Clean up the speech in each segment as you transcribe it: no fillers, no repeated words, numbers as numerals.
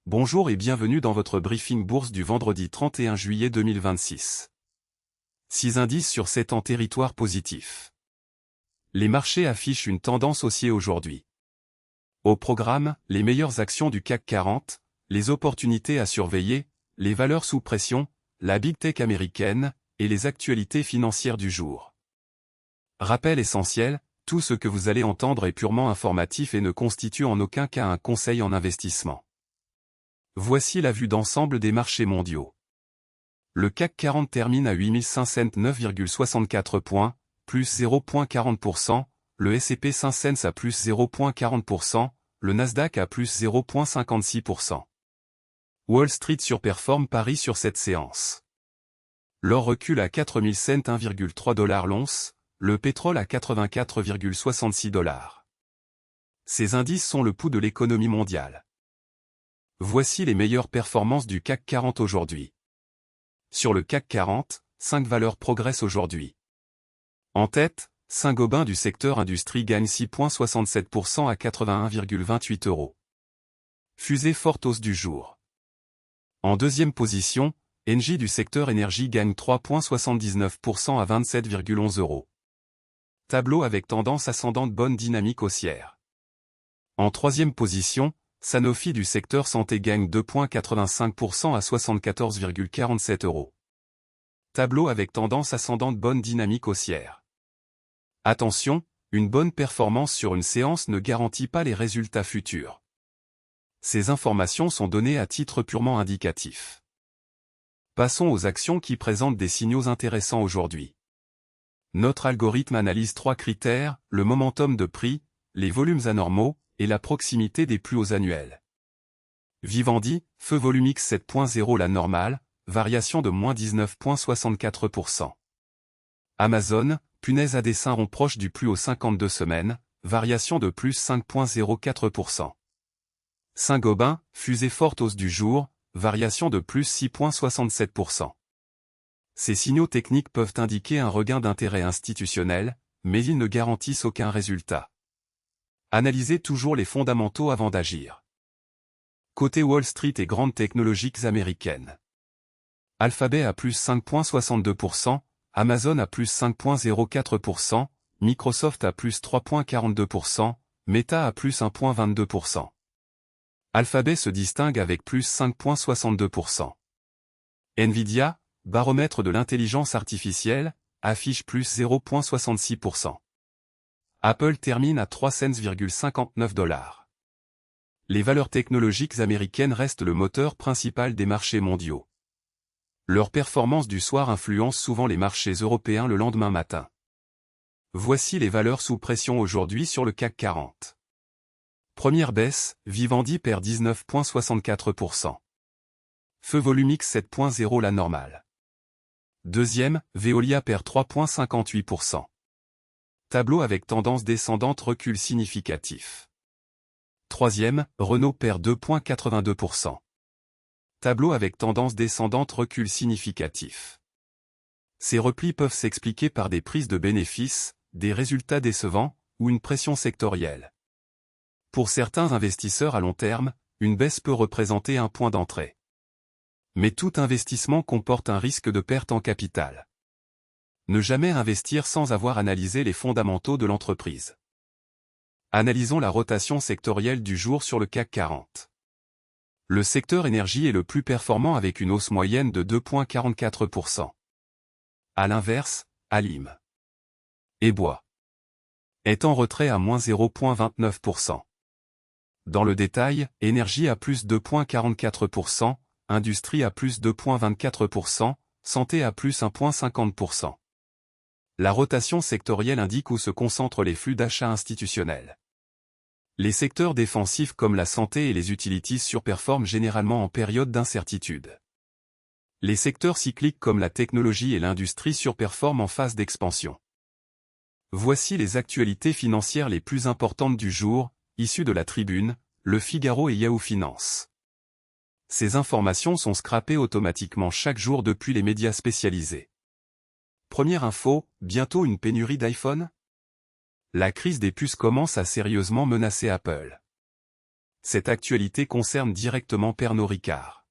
Bonjour et bienvenue dans votre briefing bourse du vendredi 31 juillet 2026. 6 indices sur 7 en territoire positif. Les marchés affichent une tendance haussière aujourd'hui. Au programme, les meilleures actions du CAC 40, les opportunités à surveiller, les valeurs sous pression, la Big Tech américaine, et les actualités financières du jour. Rappel essentiel, tout ce que vous allez entendre est purement informatif et ne constitue en aucun cas un conseil en investissement. Voici la vue d'ensemble des marchés mondiaux. Le CAC 40 termine à 8509,64 points, plus 0,40%, le S&P 500 à plus 0,40%, le Nasdaq à plus 0,56%. Wall Street surperforme Paris sur cette séance. L'or recule à 4000 cents 1,3 $ l'once, le pétrole à 84,66 $. Ces indices sont le pouls de l'économie mondiale. Voici les meilleures performances du CAC 40 aujourd'hui. Sur le CAC 40, 5 valeurs progressent aujourd'hui. En tête, Saint-Gobain du secteur industrie gagne 6,67% à 81,28 €. Fusée forte hausse du jour. En deuxième position, Engie du secteur énergie gagne 3,79% à 27,11 €. Tableau avec tendance ascendante bonne dynamique haussière. En troisième position, Sanofi du secteur santé gagne 2,85% à 74,47 €. Tableau avec tendance ascendante bonne dynamique haussière. Attention, une bonne performance sur une séance ne garantit pas les résultats futurs. Ces informations sont données à titre purement indicatif. Passons aux actions qui présentent des signaux intéressants aujourd'hui. Notre algorithme analyse 3 critères, le momentum de prix, les volumes anormaux, et la proximité des plus hauts annuels. Vivendi, feu volume X 7.0 la normale, variation de moins 19,64%. Amazon, punaise à dessin rond proche du plus haut 52 semaines, variation de plus 5,04%. Saint-Gobain, fusée forte hausse du jour, variation de plus 6,67%. Ces signaux techniques peuvent indiquer un regain d'intérêt institutionnel, mais ils ne garantissent aucun résultat. Analysez toujours les fondamentaux avant d'agir. Côté Wall Street et grandes technologiques américaines. Alphabet à plus 5,62%, Amazon à plus 5,04%, Microsoft à plus 3,42%, Meta à plus 1,22%. Alphabet se distingue avec plus 5,62%. Nvidia, baromètre de l'intelligence artificielle, affiche plus 0,66%. Apple termine à 3,59 $. Les valeurs technologiques américaines restent le moteur principal des marchés mondiaux. Leur performance du soir influence souvent les marchés européens le lendemain matin. Voici les valeurs sous pression aujourd'hui sur le CAC 40. Première baisse, Vivendi perd 19,64%. Feu volume X 7.0 la normale. Deuxième, Veolia perd 3,58%. Tableau avec tendance descendante recul significatif. Troisième, Renault perd 2,82%. Tableau avec tendance descendante recul significatif. Ces replis peuvent s'expliquer par des prises de bénéfices, des résultats décevants, ou une pression sectorielle. Pour certains investisseurs à long terme, une baisse peut représenter un point d'entrée. Mais tout investissement comporte un risque de perte en capital. Ne jamais investir sans avoir analysé les fondamentaux de l'entreprise. Analysons la rotation sectorielle du jour sur le CAC 40. Le secteur énergie est le plus performant avec une hausse moyenne de 2,44%. À l'inverse, Alim et Bois est en retrait à moins 0,29%. Dans le détail, énergie à plus 2,44%, industrie à plus 2,24%, santé à plus 1,50%. La rotation sectorielle indique où se concentrent les flux d'achat institutionnels. Les secteurs défensifs comme la santé et les utilities surperforment généralement en période d'incertitude. Les secteurs cycliques comme la technologie et l'industrie surperforment en phase d'expansion. Voici les actualités financières les plus importantes du jour, issues de la Tribune, Le Figaro et Yahoo Finance. Ces informations sont scrapées automatiquement chaque jour depuis les médias spécialisés. Première info, bientôt une pénurie d'iPhone ? La crise des puces commence à sérieusement menacer Apple. Cette actualité concerne directement Pernod Ricard.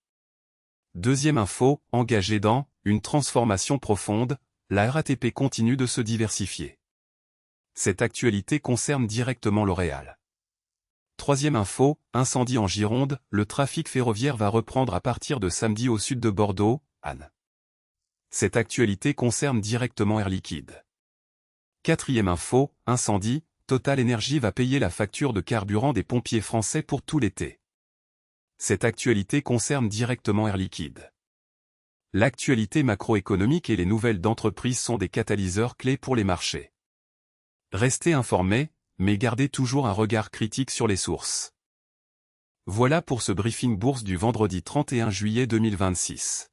Deuxième info, engagée dans une transformation profonde, la RATP continue de se diversifier. Cette actualité concerne directement L'Oréal. Troisième info, incendie en Gironde, le trafic ferroviaire va reprendre à partir de samedi au sud de Bordeaux, Anne. Cette actualité concerne directement Air Liquide. Quatrième info, incendie, Total Energy va payer la facture de carburant des pompiers français pour tout l'été. Cette actualité concerne directement Air Liquide. L'actualité macroéconomique et les nouvelles d'entreprise sont des catalyseurs clés pour les marchés. Restez informés, mais gardez toujours un regard critique sur les sources. Voilà pour ce briefing bourse du vendredi 31 juillet 2026.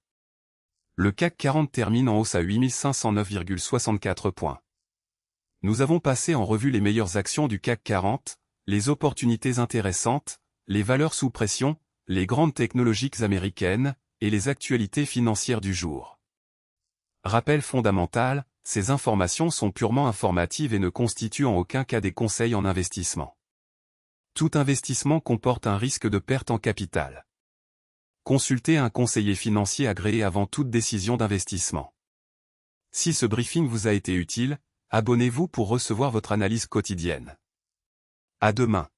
Le CAC 40 termine en hausse à 8509,64 points. Nous avons passé en revue les meilleures actions du CAC 40, les opportunités intéressantes, les valeurs sous pression, les grandes technologies américaines, et les actualités financières du jour. Rappel fondamental, ces informations sont purement informatives et ne constituent en aucun cas des conseils en investissement. Tout investissement comporte un risque de perte en capital. Consultez un conseiller financier agréé avant toute décision d'investissement. Si ce briefing vous a été utile, abonnez-vous pour recevoir votre analyse quotidienne. À demain.